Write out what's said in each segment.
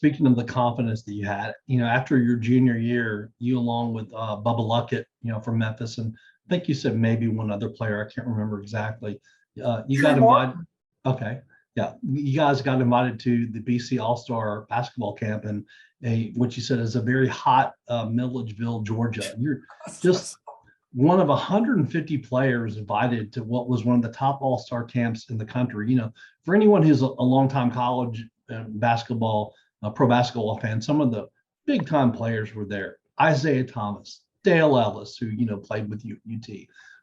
speaking of the confidence that you had, after your junior year, you along with Bubba Luckett, from Memphis, and I think you said maybe one other player, I can't remember exactly. You got invited. Okay. Yeah. You guys got invited to the BC All-Star basketball camp, and what you said is a very hot Milledgeville, Georgia. You're just one of 150 players invited to what was one of the top all-star camps in the country. For anyone who's a longtime college basketball, pro basketball fan, some of the big time players were there. Isiah Thomas, Dale Ellis, who, played with UT,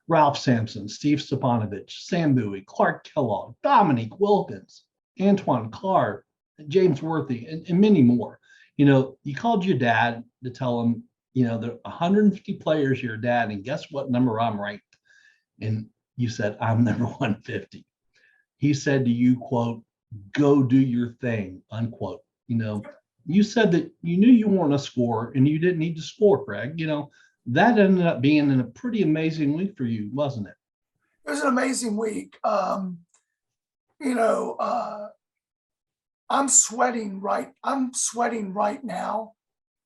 Ralph Sampson, Steve Stepanovich, Sam Bowie, Clark Kellogg, Dominique Wilkins, Antoine Clark, James Worthy, and many more. You called your dad to tell him, there are 150 players here, Dad, and guess what number I'm ranked? And you said, I'm number 150. He said to you, quote, go do your thing, unquote. You said that you knew you weren't a scorer and you didn't need to score, Craig. That ended up being a pretty amazing week for you, wasn't it? It was an amazing week. I'm sweating right now,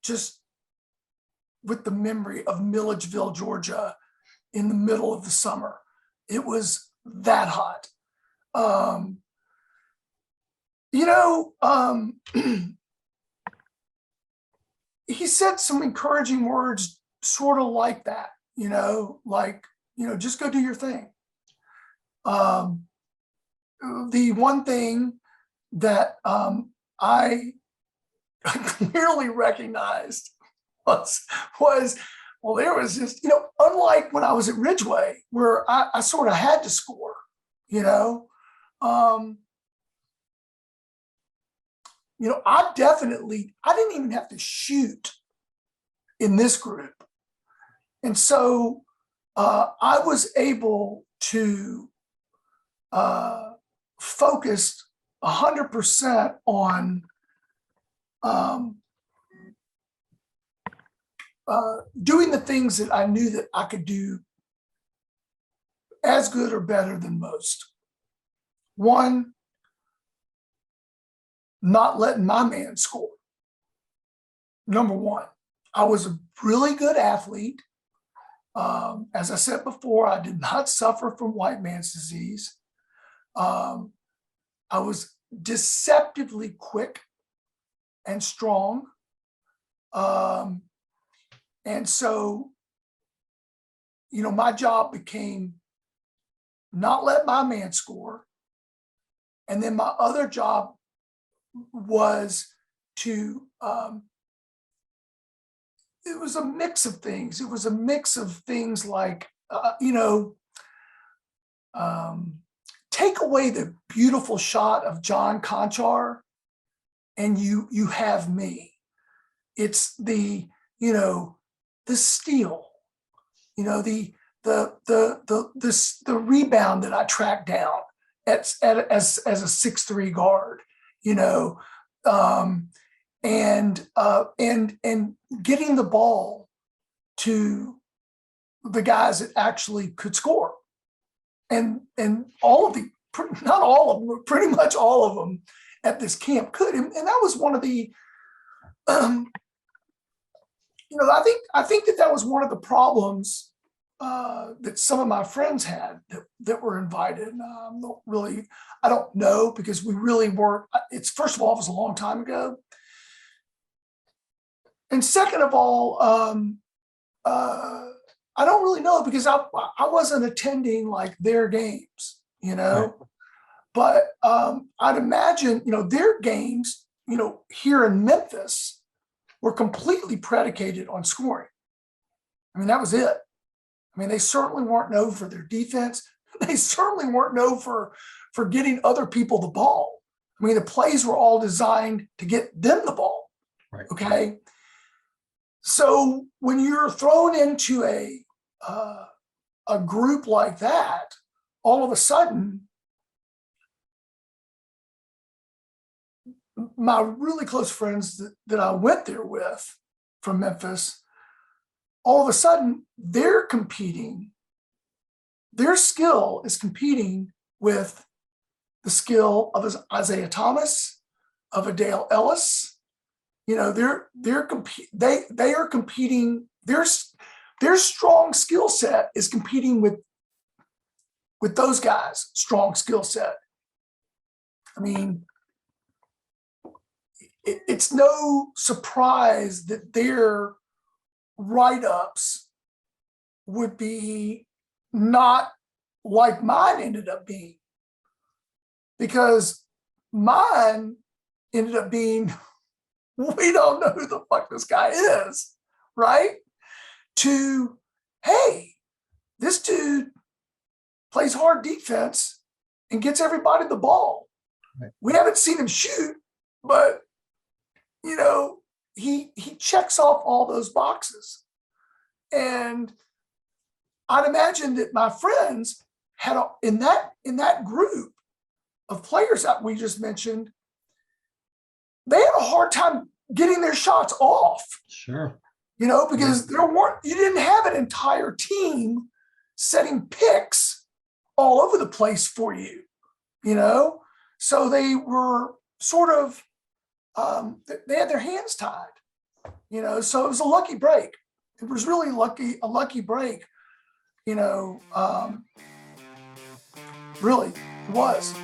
just with the memory of Milledgeville, Georgia, in the middle of the summer. It was that hot. He said some encouraging words, sort of like that, just go do your thing. The one thing that I clearly recognized was there was just, unlike when I was at Ridgeway, where I sort of had to score, I didn't even have to shoot in this group. And so I was able to focus 100% on doing the things that I knew that I could do as good or better than most. One, not letting my man score. Number one, I was a really good athlete. As I said before, I did not suffer from white man's disease. I was deceptively quick and strong. And so, my job became not let my man score. And then my other job was to, it was a mix of things. It was a mix of things like, take away the beautiful shot of John Conchar and you have me. It's the steal, the rebound that I tracked down as a 6'3" guard, and getting the ball to the guys that actually could score, and all of the, not all of them, but pretty much all of them at this camp could, and that was one of the, I think that was one of the problems that some of my friends had that were invited. I don't know, because we really weren't. It's, first of all, it was a long time ago, and second of all, I don't really know, because I wasn't attending like their games, Right. But I'd imagine their games here in Memphis were completely predicated on scoring. I mean, that was it. I mean, they certainly weren't known for their defense. They certainly weren't known for getting other people the ball. I mean, the plays were all designed to get them the ball. Right. Okay. So when you're thrown into a group like that, all of a sudden, my really close friends that I went there with from Memphis, all of a sudden they're competing. Their skill is competing with the skill of Isiah Thomas, of a Dale Ellis, they are competing. Their strong skill set is competing with those guys' strong skill set. I mean, it's no surprise that their write-ups would be not like mine ended up being, because mine ended up being, we don't know who the fuck this guy is, right? To, hey, this dude plays hard defense and gets everybody the ball. Right. We haven't seen him shoot, but he checks off all those boxes. And I'd imagine that my friends had in that group of players that we just mentioned, they had a hard time getting their shots off. Sure. Because you didn't have an entire team setting picks all over the place for you, so they were sort of, they had their hands tied, so it was a lucky break. It was really a lucky break, really it was.